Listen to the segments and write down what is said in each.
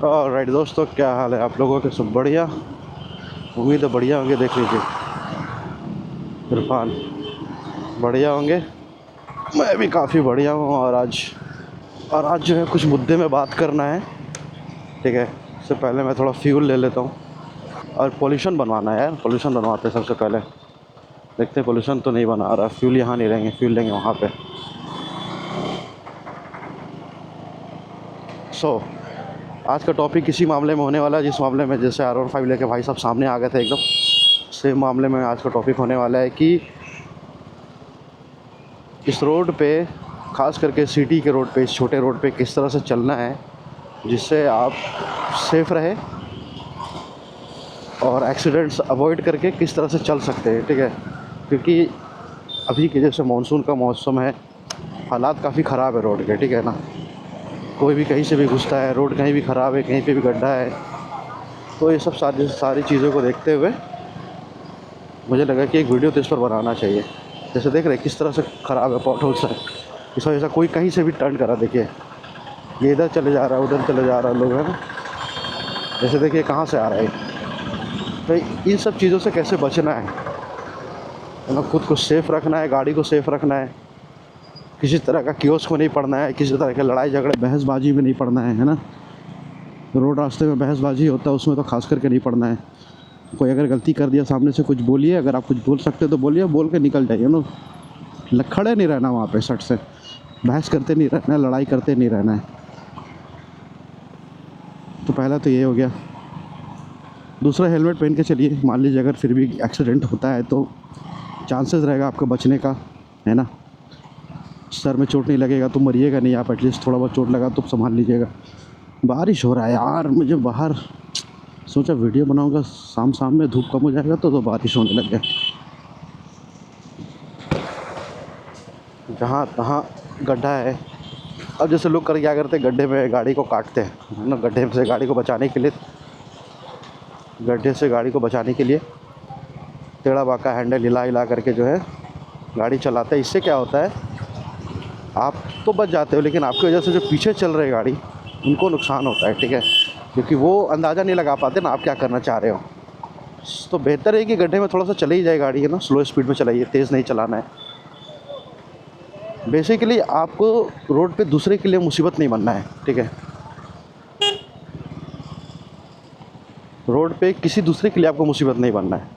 Right दोस्तों, क्या हाल है आप लोगों के? सब बढ़िया? उम्मीद है बढ़िया होंगे। देख लीजिए इरफान, बढ़िया होंगे। मैं भी काफ़ी बढ़िया हूँ। और आज जो है कुछ मुद्दे में बात करना है, ठीक है। इससे पहले मैं थोड़ा फ्यूल ले लेता हूँ। और पोल्यूशन बनवाना है यार, पोल्यूशन बनवाते हैं सबसे पहले। देखते हैं, पोल्यूशन तो नहीं बना रहा। फ्यूल यहाँ नहीं लेंगे, फ्यूल लेंगे वहाँ पे। सो आज का टॉपिक इसी मामले में होने वाला है, जिस मामले में जैसे R15 लेके भाई साहब सामने आ गए थे एकदम, सेम मामले में आज का टॉपिक होने वाला है कि इस रोड पे, ख़ास करके सिटी के रोड पे, इस छोटे रोड पे किस तरह से चलना है जिससे आप सेफ़ रहे और एक्सीडेंट्स अवॉइड करके किस तरह से चल सकते हैं, ठीक है। क्योंकि अभी के जैसे मानसून का मौसम है, हालात काफ़ी ख़राब है रोड के, ठीक है ना। कोई भी कहीं से भी घुसता है, रोड कहीं भी ख़राब है, कहीं पे भी गड्ढा है। तो ये सब सारी चीज़ों को देखते हुए मुझे लगा कि एक वीडियो तो इस पर बनाना चाहिए। जैसे देख रहे हैं किस तरह से ख़राब है, पॉट होल्स है। इस वजह से कोई कहीं से भी टर्न करा, देखिए ये इधर चले जा रहा है, उधर चले जा रहा है, लोग है ना। जैसे देखिए कहाँ से आ रहा है। तो इन सब चीज़ों से कैसे बचना है ना। खुद को सेफ़ रखना है, गाड़ी को सेफ़ रखना है। किसी तरह का कियोस्क में नहीं पड़ना है, किसी तरह के लड़ाई झगड़े बहसबाजी में नहीं पड़ना है ना। रोड रास्ते में बहसबाजी होता है, उसमें तो खास करके नहीं पड़ना है। कोई अगर गलती कर दिया, सामने से कुछ बोलिए, अगर आप कुछ बोल सकते तो बोलिए, बोल के निकल जाइए ना। खड़े नहीं रहना वहाँ पे सट से, बहस करते नहीं रहना है, लड़ाई करते नहीं रहना है। तो पहला तो ये हो गया। दूसरा, हेलमेट पहन के चलिए। मान लीजिए अगर फिर भी एक्सीडेंट होता है तो चांसेस रहेगा आपका बचने का, है ना। सर में चोट नहीं लगेगा तो मरिएगा नहीं आप, एटलीस्ट थोड़ा बहुत चोट लगा तो संभाल लीजिएगा। बारिश हो रहा है यार, मुझे बाहर सोचा वीडियो बनाऊंगा, शाम में धूप कम हो जाएगा तो बारिश होने लग गया। जहाँ तहाँ गड्ढा है। अब जैसे लोग कर क्या करते हैं, गड्ढे में गाड़ी को काटते हैं ना। गड्ढे से गाड़ी को बचाने के लिए, टेढ़ा बाका हैंडल हिला हिला करके जो है गाड़ी चलाते हैं। इससे क्या होता है, आप तो बच जाते हो, लेकिन आपकी वजह से जो पीछे चल रहे गाड़ी, उनको नुकसान होता है, ठीक है। क्योंकि वो अंदाज़ा नहीं लगा पाते ना आप क्या करना चाह रहे हो। तो बेहतर है कि गड्ढे में थोड़ा सा चली ही जाए गाड़ी, है ना। स्लो स्पीड में चलाइए, तेज़ नहीं चलाना है। बेसिकली आपको रोड पे दूसरे के लिए मुसीबत नहीं बनना है, ठीक है। रोड पे किसी दूसरे के लिए आपको मुसीबत नहीं बनना है।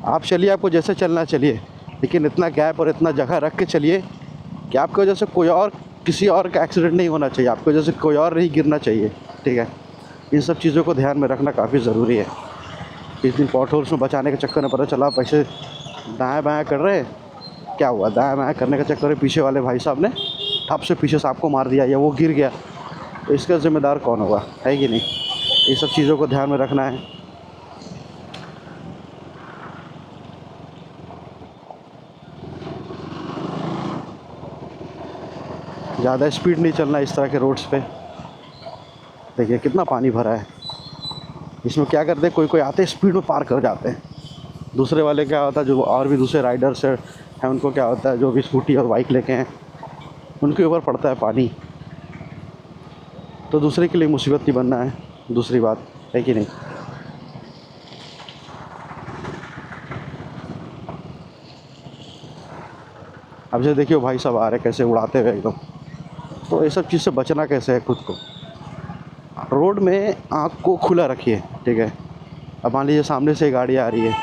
आप चलिए, आपको जैसे चलना चलिए, लेकिन इतना गैप और इतना जगह रख के चलिए कि आपकी वजह से कोई और, किसी और का एक्सीडेंट नहीं होना चाहिए, आपकी वजह से कोई और नहीं गिरना चाहिए, ठीक है। इन सब चीज़ों को ध्यान में रखना काफ़ी ज़रूरी है। इस दिन पॉट होल्स में बचाने के चक्कर में पता चला आप ऐसे दाएँ बाएँ कर रहे हैं, क्या हुआ, दाएँ बाएँ करने के चक्कर में पीछे वाले भाई साहब ने ठप से पीछे से आपको मार दिया या वो गिर गया, तो इसका ज़िम्मेदार कौन होगा, है कि नहीं। ये सब चीज़ों को ध्यान में रखना है। ज़्यादा स्पीड नहीं चलना इस तरह के रोड्स पे। देखिए कितना पानी भरा है। इसमें क्या करते हैं, कोई कोई आते स्पीड में पार कर जाते हैं। दूसरे वाले क्या होता है, जो और भी दूसरे राइडर्स हैं, उनको क्या होता है, जो भी स्कूटी और बाइक लेके हैं, उनके ऊपर पड़ता है पानी। तो दूसरे के लिए मुसीबत नहीं बनना है, दूसरी बात, है कि नहीं। अब जैसे देखिए भाई साहब आ रहे कैसे उड़ाते हुए एकदम। तो ये सब चीज़ से बचना कैसे है, खुद को रोड में आँख को खुला रखिए, ठीक है। अब मान लीजिए सामने से गाड़ी आ रही है,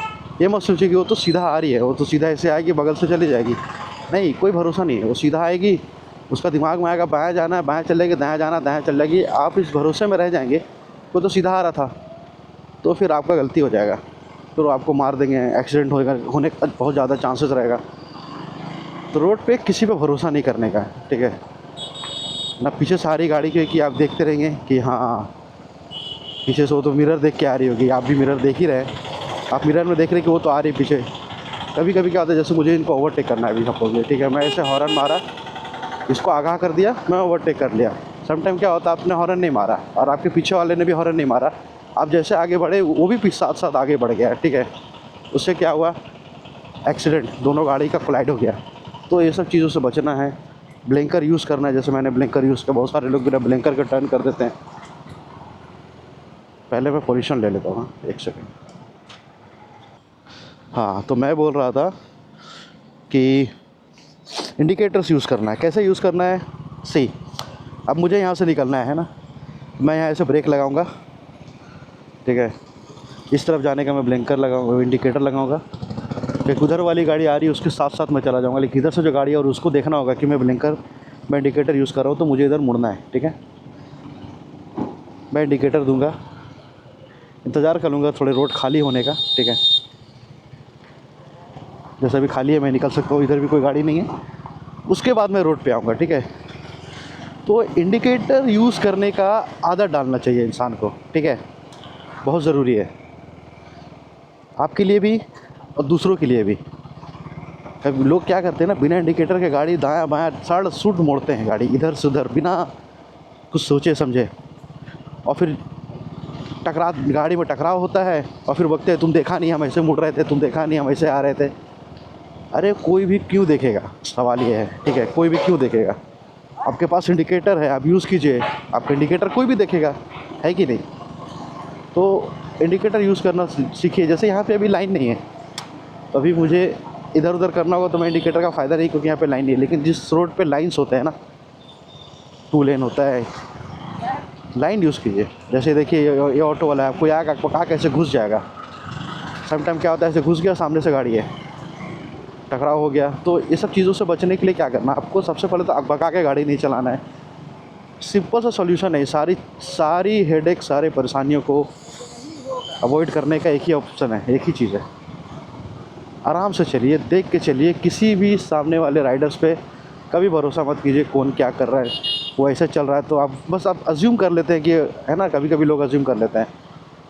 ये मत सोचिए कि वो तो सीधा आ रही है, वो तो सीधा ऐसे आएगी, बगल से चली जाएगी। नहीं, कोई भरोसा नहीं है। वो सीधा आएगी, उसका दिमाग में आएगा बाएँ जाना है, बाएँ चलेगी, दाएँ जाना, दाएँ चल जाएगी। आप इस भरोसे में रह जाएंगे वो तो सीधा आ रहा था, तो फिर आपका गलती हो जाएगा, फिर वो आपको मार देंगे, एक्सीडेंट होने का बहुत ज़्यादा चांसेस रहेगा। तो रोड पे किसी पे भरोसा नहीं करने का, ठीक है ना। पीछे सारी गाड़ी की आप देखते रहेंगे कि हाँ पीछे से वो तो मिरर देख के आ रही होगी, आप भी मिरर देख ही रहे हैं। आप मिरर में देख रहे हैं कि वो तो आ रही है पीछे। कभी कभी क्या होता है, जैसे मुझे इनको ओवरटेक करना है अभी सपोज, ठीक है, मैं ऐसे हॉर्न मारा, इसको आगाह कर दिया, मैं ओवरटेक कर लिया। समटाइम क्या होता है, आपने हॉर्न नहीं मारा और आपके पीछे वाले ने भी हॉर्न नहीं मारा, आप जैसे आगे बढ़े वो भी साथ साथ आगे बढ़ गया, ठीक है। उससे क्या हुआ, एक्सीडेंट, दोनों गाड़ी का कोलाइड हो गया। तो ये सब चीज़ों से बचना है। ब्लिंकर यूज़ करना है, जैसे मैंने ब्लिंकर यूज़ किया। बहुत सारे लोग बिना ब्लिंकर के टर्न कर देते हैं, पहले मैं पोजीशन ले लेता हूँ। हाँ, एक सेकेंड। हाँ, तो मैं बोल रहा था कि इंडिकेटर्स यूज़ करना है। कैसे यूज़ करना है? सही, अब मुझे यहाँ से निकलना है ना, मैं यहाँ ऐसे ब्रेक लगाऊंगा, ठीक है। इस तरफ जाने का मैं ब्लिंकर लगाऊंगा, इंडिकेटर लगाऊंगा। एक उधर वाली गाड़ी आ रही है उसके साथ साथ मैं चला जाऊंगा, लेकिन इधर से जो गाड़ी है और उसको देखना होगा कि मैं इंडिकेटर यूज़ कर रहा हूँ, तो मुझे इधर मुड़ना है, ठीक है। मैं इंडिकेटर दूंगा, इंतज़ार करूँगा थोड़े रोड खाली होने का, ठीक है। जैसे अभी खाली है, मैं निकल सकता हूँ, इधर भी कोई गाड़ी नहीं है। उसके बाद मैं रोड पे आऊँगा, ठीक है। तो इंडिकेटर यूज़ करने का आदत डालना चाहिए इंसान को, ठीक है। बहुत ज़रूरी है, आपके लिए भी और दूसरों के लिए भी। कभी लोग क्या करते हैं ना, बिना इंडिकेटर के गाड़ी दायां बायां साड़ सूट मोड़ते हैं गाड़ी इधर से उधर, बिना कुछ सोचे समझे, और फिर गाड़ी में टकराव होता है, और फिर बकते हैं तुम देखा नहीं हम ऐसे मुड़ रहे थे, तुम देखा नहीं हम ऐसे आ रहे थे। अरे कोई भी क्यों देखेगा, सवाल ये है, ठीक है। कोई भी क्यों देखेगा? आपके पास इंडिकेटर है, आप यूज़ कीजिए। आपका इंडिकेटर कोई भी देखेगा, है कि नहीं? तो इंडिकेटर यूज़ करना सीखिए। जैसे यहाँ पे अभी लाइन नहीं है, तो अभी मुझे इधर उधर करना होगा, तो मैं इंडिकेटर का फ़ायदा नहीं, क्योंकि यहाँ पे लाइन नहीं है। लेकिन जिस रोड पे लाइन्स होते हैं ना, 2 लेन होता है, लाइन यूज़ कीजिए। जैसे देखिए ये ऑटो वाला है, आपको यहाँ पका कैसे घुस जाएगा। समटाइम क्या होता है, ऐसे घुस गया, सामने से गाड़ी है, टकराव हो गया। तो ये सब चीज़ों से बचने के लिए क्या करना है आपको? सबसे पहले तो अकबका के गाड़ी नहीं चलाना है। सिंपल सा सॉल्यूशन है, सारी हेडेक, सारे परेशानियों को अवॉइड करने का एक ही ऑप्शन है, एक ही चीज़ है। आराम से चलिए, देख के चलिए। किसी भी सामने वाले राइडर्स पे कभी भरोसा मत कीजिए, कौन क्या कर रहा है, वो ऐसे चल रहा है तो आप अज्यूम कर लेते हैं कि, है ना, कभी कभी लोग अज्यूम कर लेते हैं,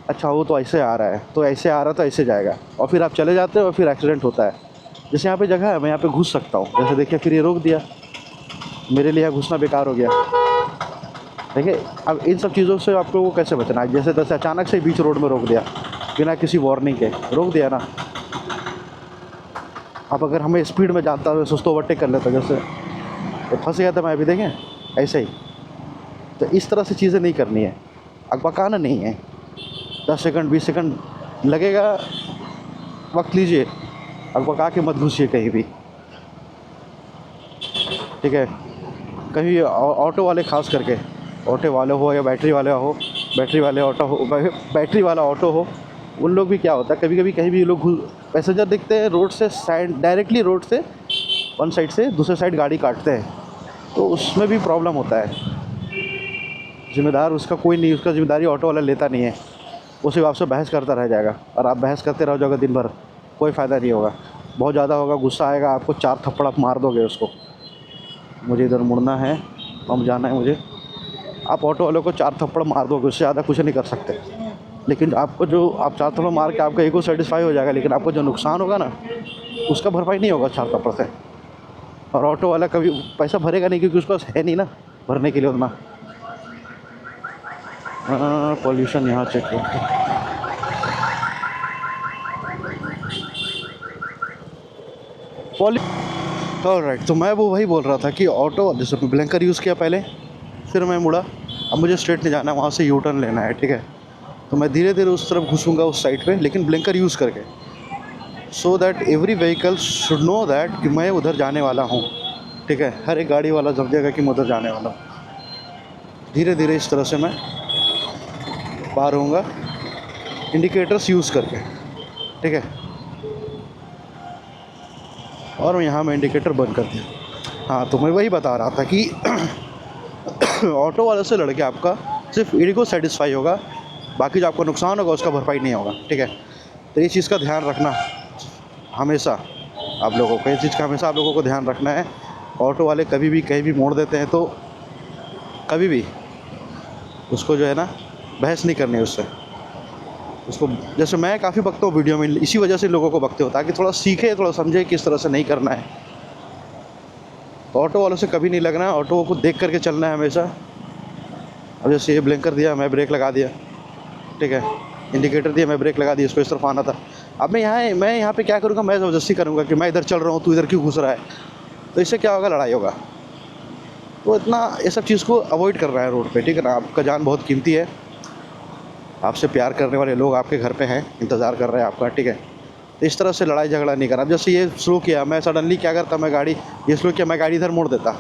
अच्छा वो तो ऐसे आ रहा है, तो ऐसे आ रहा तो ऐसे जाएगा, और फिर आप चले जाते हैं और फिर एक्सीडेंट होता है। जैसे यहाँ पे जगह है, मैं यहाँ पे घुस सकता हूँ, जैसे देखिए फिर ये रोक दिया, मेरे लिए यहाँ घुसना बेकार हो गया। देखिए अब इन सब चीज़ों से आप लोगों को कैसे बचना है? जैसे तैसे अचानक से बीच रोड में रोक दिया, बिना किसी वार्निंग के रोक दिया ना। अब अगर हमें स्पीड में जाता है, सोचता ओवरटेक कर लेता, जैसे तो फंस गया था मैं अभी, देखें ऐसे ही। तो इस तरह से चीज़ें नहीं करनी है, अकबकाना नहीं है। 10 सेकंड 20 सेकंड लगेगा, वक्त लीजिए, अकबका के मत घुसिए कहीं भी, ठीक है। कहीं ऑटो वाले खास करके, ऑटो वाले हो या बैटरी वाले हो, बैटरी वाला ऑटो हो, उन लोग भी क्या होता है, कभी कभी कहीं भी लोग पैसेंजर दिखते हैं रोड से साइड, डायरेक्टली रोड से वन साइड से दूसरे साइड गाड़ी काटते हैं, तो उसमें भी प्रॉब्लम होता है। जिम्मेदार उसका कोई नहीं, उसका जिम्मेदारी ऑटो वाला लेता नहीं है, वो सिर्फ आपसे बहस करता रह जाएगा, और आप बहस करते रह जाओगे दिन भर, कोई फ़ायदा नहीं होगा। बहुत ज़्यादा होगा, गुस्सा आएगा आपको, 4 थप्पड़ आप मार दोगे उसको। मुझे इधर मुड़ना है, हम जाना है मुझे, आप ऑटो वाले को 4 थप्पड़ मार दोगे, उससे ज़्यादा कुछ नहीं कर सकते। लेकिन आपको जो, आप 4 थप्पड़ मार के आपका ईगो सेटिस्फाई हो जाएगा, लेकिन आपको जो नुकसान होगा ना, उसका भरपाई नहीं होगा 4 थप्पड़ से। और ऑटो वाला कभी पैसा भरेगा नहीं, क्योंकि उसके पास है नहीं ना भरने के लिए उतना। पॉल्यूशन यहाँ चेक करते हैं। ऑलराइट, तो मैं वो वही बोल रहा था कि ऑटो, जैसे ब्लिंकर यूज़ किया पहले, फिर मैं मुड़ा, अब मुझे स्ट्रेट नहीं जाना है, वहाँ से यू टर्न लेना है, ठीक है। तो मैं धीरे धीरे उस तरफ घुसूँगा, उस साइड पे, लेकिन ब्लिंकर यूज़ करके, so that every vehicle should know that कि मैं उधर जाने वाला हूँ, ठीक है। हर एक गाड़ी वाला समझेगा कि मैं उधर जाने वाला हूँ। धीरे धीरे इस तरह से मैं पार होऊंगा, इंडिकेटर्स यूज़ करके, ठीक है। और यहाँ मैं इंडिकेटर बंद कर दिया। हाँ, तो मैं वही बता रहा था कि ऑटो वाले से लड़के आपका सिर्फ ईगो सेटिस्फाई होगा, बाकी जो आपका नुकसान होगा उसका भरपाई नहीं होगा, ठीक है। तो ये चीज़ का ध्यान रखना हमेशा आप लोगों को, ये चीज़ का हमेशा आप लोगों को ध्यान रखना है। ऑटो वाले कभी भी कहीं भी मोड़ देते हैं, तो कभी भी उसको जो है ना, बहस नहीं करनी उससे। उसको, जैसे मैं काफ़ी बकता हूँ वीडियो में, इसी वजह से लोगों को बकते हो, ताकि थोड़ा सीखे, थोड़ा समझे किस तरह से नहीं करना है। तो ऑटो वालों से कभी नहीं लगना है, ऑटो को देख करके चलना है हमेशा। अब जैसे ये ब्लिंकर दिया, मैं ब्रेक लगा दिया, ठीक है। इंडिकेटर दिया, मैं ब्रेक लगा दिया, इसको इस तरफ आना था। अब मैं यहाँ पे क्या करूँगा, मैं ज़बरदस्ती करूँगा कि मैं इधर चल रहा हूँ, तू इधर क्यों घुस रहा है, तो इससे क्या होगा, लड़ाई होगा। तो इतना ये सब चीज़ को अवॉइड कर रहा है रोड पे, ठीक है ना। आपका जान बहुत कीमती है, आपसे प्यार करने वाले लोग आपके घर पे हैं, इंतज़ार कर रहे हैं आपका, ठीक है। तो इस तरह से लड़ाई झगड़ा नहीं करना। अब जैसे ये स्लो किया, मैं सडनली क्या करता, मैं गाड़ी ये स्लो किया, मैं गाड़ी इधर मोड़ देता,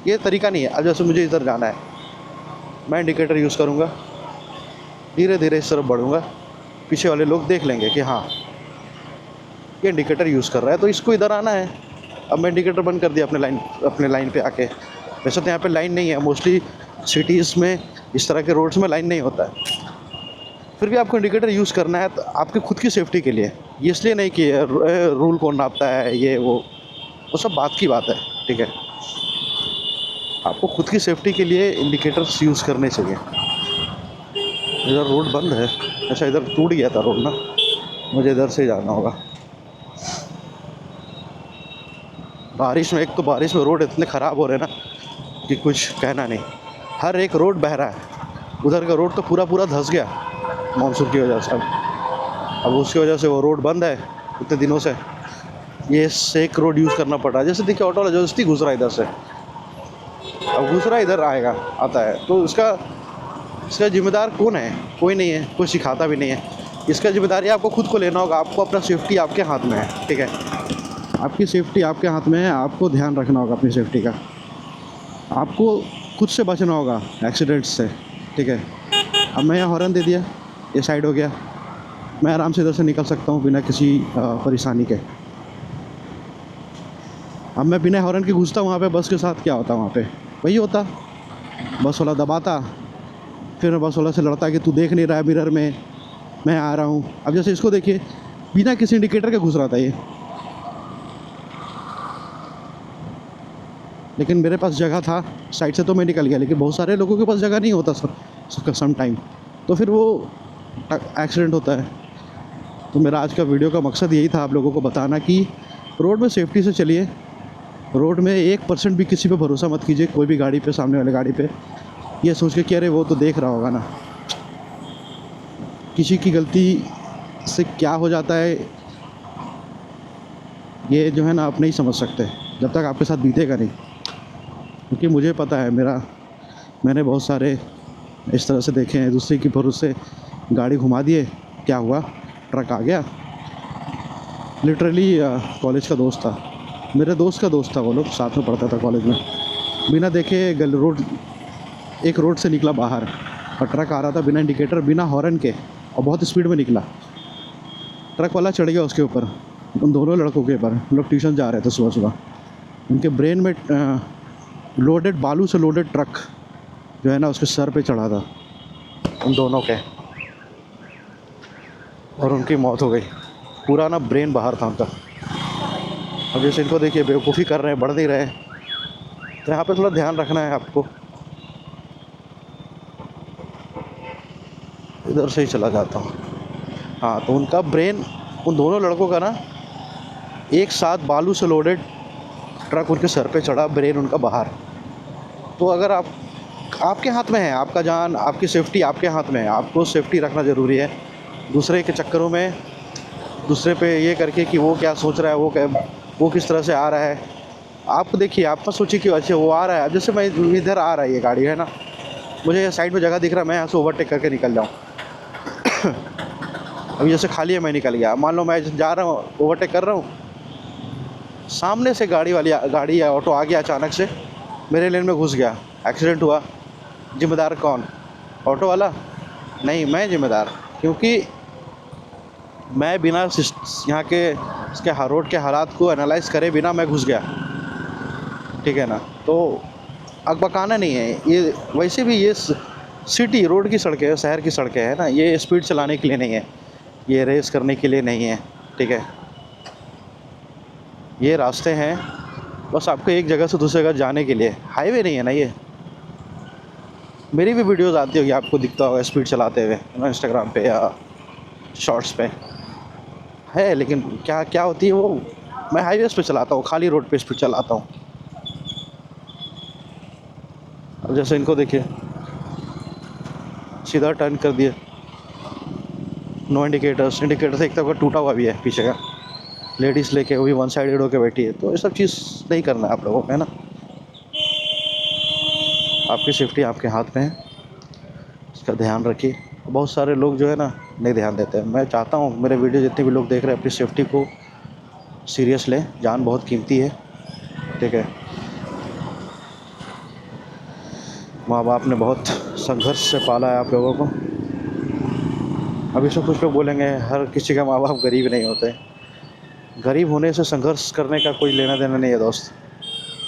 ये तरीका नहीं है। अब जैसे मुझे इधर जाना है, मैं इंडिकेटर यूज़ करूँगा, धीरे धीरे इस तरफ बढ़ूँगा, पीछे वाले लोग देख लेंगे कि हाँ ये इंडिकेटर यूज़ कर रहा है तो इसको इधर आना है। अब मैं इंडिकेटर बंद कर दिया अपने लाइन पे आके। वैसे तो यहाँ पे लाइन नहीं है, मोस्टली सिटीज़ में इस तरह के रोड्स में लाइन नहीं होता है, फिर भी आपको इंडिकेटर यूज़ करना है तो आपकी खुद की सेफ्टी के लिए, ये इसलिए नहीं कि रूल कौन नापता है ये वो सब बात की बात है, ठीक है। आपको खुद की सेफ्टी के लिए इंडिकेटर्स यूज़ करने चाहिए। इधर रोड बंद है, अच्छा इधर टूट गया था रोड ना, मुझे इधर से जाना होगा। बारिश में, एक तो बारिश में रोड इतने ख़राब हो रहे हैं ना कि कुछ कहना नहीं। हर एक रोड बह रहा है, उधर का रोड तो पूरा धंस गया मानसून की वजह से। अब उसकी वजह से वो रोड बंद है इतने दिनों से, ये सेक रोड यूज़ करना पड़ रहा है। जैसे देखिए ऑटो वाला जबरदस्ती घुस रहा है इधर से, अब घुस रहा है इधर आएगा आता है, तो इसका जिम्मेदार कौन है? कोई नहीं है, कोई सिखाता भी नहीं है। इसका जिम्मेदारी आपको खुद को लेना होगा। आपको अपना सेफ्टी आपके हाथ में है, ठीक है। आपकी सेफ्टी आपके हाथ में है, आपको ध्यान रखना होगा अपनी सेफ्टी का। आपको खुद से बचना होगा एक्सीडेंट्स से, ठीक है। अब मैं यहाँ हॉर्न दे दिया, ये साइड हो गया, मैं आराम से इधर से निकल सकता हूँ बिना किसी परेशानी के। अब मैं बिना हॉर्न के घुसता वहाँ पे, बस के साथ क्या होता वहाँ पे? वही होता, बस वाला दबाता, फिर बस वाला से लड़ता कि तू देख नहीं रहा है मिरर में, मैं आ रहा हूँ। अब जैसे इसको देखिए, बिना किसी इंडिकेटर के घुस रहा था ये, लेकिन मेरे पास जगह था साइड से तो मैं निकल गया। लेकिन बहुत सारे लोगों के पास जगह नहीं होता सम टाइम, तो फिर वो एक्सीडेंट होता है। तो मेरा आज का वीडियो का मकसद यही था, आप लोगों को बताना कि रोड में सेफ्टी से चलिए। रोड में 1% भी किसी पे भरोसा मत कीजिए, कोई भी गाड़ी पे, सामने वाले गाड़ी पे ये सोच के कि अरे वो तो देख रहा होगा ना। किसी की गलती से क्या हो जाता है ये जो है ना आप नहीं समझ सकते जब तक आपके साथ बीतेगा नहीं। क्योंकि मुझे पता है, मैंने बहुत सारे इस तरह से देखे हैं, दूसरे की भरोसे गाड़ी घुमा दिए, क्या हुआ, ट्रक आ गया। लिटरली कॉलेज का दोस्त था, मेरे दोस्त का दोस्त था, वो लोग साथ में पढ़ता था कॉलेज में। बिना देखे एक रोड से निकला बाहर और ट्रक आ रहा था बिना इंडिकेटर, बिना हॉर्न के, और बहुत स्पीड में निकला। ट्रक वाला चढ़ गया उसके ऊपर, उन दोनों लड़कों के ऊपर। लोग ट्यूशन जा रहे थे सुबह सुबह, उनके ब्रेन में लोडेड बालू से लोडेड ट्रक जो है ना उसके सर पे चढ़ा था उन दोनों के, और उनकी मौत हो गई। पूरा ना ब्रेन बाहर था उनका। अब जैसे इनको देखिए बेवकूफ़ी कर रहे हैं, बढ़ नहीं रहे, तो यहाँ पे थोड़ा ध्यान रखना है आपको। इधर से ही चला जाता हूँ। हाँ, तो उनका ब्रेन, उन दोनों लड़कों का ना एक साथ बालू से लोडेड ट्रक उनके सर पे चढ़ा, ब्रेन उनका बाहर। तो अगर आपके हाथ में है, आपका जान, आपकी सेफ्टी आपके हाथ में है, आपको सेफ्टी रखना ज़रूरी है। दूसरे के चक्करों में, दूसरे पे ये करके कि वो क्या सोच रहा है, वो किस तरह से आ रहा है, आप देखिए, आप मत सोचिए कि अच्छा वो आ रहा है। अब जैसे मैं इधर आ रहा है ये गाड़ी है ना, मुझे साइड में जगह दिख रहा है, मैं यहाँ से ओवरटेक करके निकल जाऊँ। अभी जैसे खाली है, मैं निकल गया, मान लो मैं जा रहा हूँ, ओवरटेक कर रहा हूँ, सामने से गाड़ी या ऑटो आ गया, अचानक से मेरे लेन में घुस गया, एक्सीडेंट हुआ। जिम्मेदार कौन? ऑटो वाला? नहीं, मैं जिम्मेदार, क्योंकि मैं बिना यहाँ के इसके रोड के हालात को एनालाइज करे बिना मैं घुस गया, ठीक है ना। तो अकबकाना नहीं है ये। वैसे भी ये सिटी रोड की सड़कें है, शहर की सड़कें हैं ना, ये स्पीड चलाने के लिए नहीं है, ये रेस करने के लिए नहीं है, ठीक है। ये रास्ते हैं बस आपको एक जगह से दूसरी जगह जाने के लिए, हाईवे नहीं है ना ये। मेरी भी वीडियोज़ आती होगी, आपको दिखता होगा स्पीड चलाते हुए इंस्टाग्राम पे या शॉर्ट्स पे है, लेकिन क्या होती है वो, मैं हाईवेज़ पे चलाता हूँ, खाली रोड पे स्पीड चलाता हूँ। अब जैसे इनको देखिए, सीधा टर्न कर दिए, नो इंडिकेटर्स एक तरफ का टूटा हुआ भी है पीछे का, लेडीज़ लेके वो भी वन साइडेड होकर बैठी है। तो ये सब चीज़ नहीं करना है आप लोगों को, है ना। आपकी सेफ्टी आपके हाथ में है, इसका ध्यान रखिए। बहुत सारे लोग जो है ना नहीं ध्यान देते हैं। मैं चाहता हूँ मेरे वीडियो जितने भी लोग देख रहे हैं अपनी सेफ्टी को सीरियस लें, जान बहुत कीमती है, ठीक है। माँ बाप ने बहुत संघर्ष से पाला है आप लोगों को। अभी से कुछ लोग बोलेंगे हर किसी का माँ बाप गरीब नहीं होते। गरीब होने से संघर्ष करने का कोई लेना देना नहीं है दोस्त,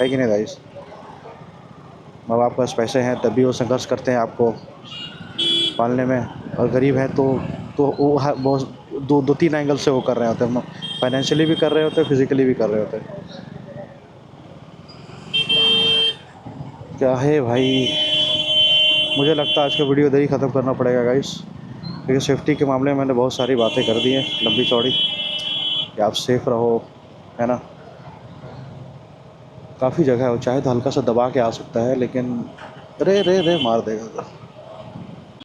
है कि नहीं गाइस। माँ बाप के पास पैसे हैं तब भी वो संघर्ष करते हैं आपको पालने में, और गरीब हैं तो वो दो दो तीन एंगल से वो कर रहे होते हैं, फाइनेंशियली भी कर रहे होते हैं, फिजिकली भी कर रहे होते हैं। क्या है भाई, मुझे लगता है आज का वीडियो इधर ही ख़त्म करना पड़ेगा गाइस, क्योंकि सेफ्टी के मामले में मैंने बहुत सारी बातें कर दी हैं लंबी चौड़ी कि आप सेफ़ रहो, है ना। काफ़ी जगह है, वो चाहे तो हल्का सा दबा के आ सकता है, लेकिन रे रे रे मार देगा।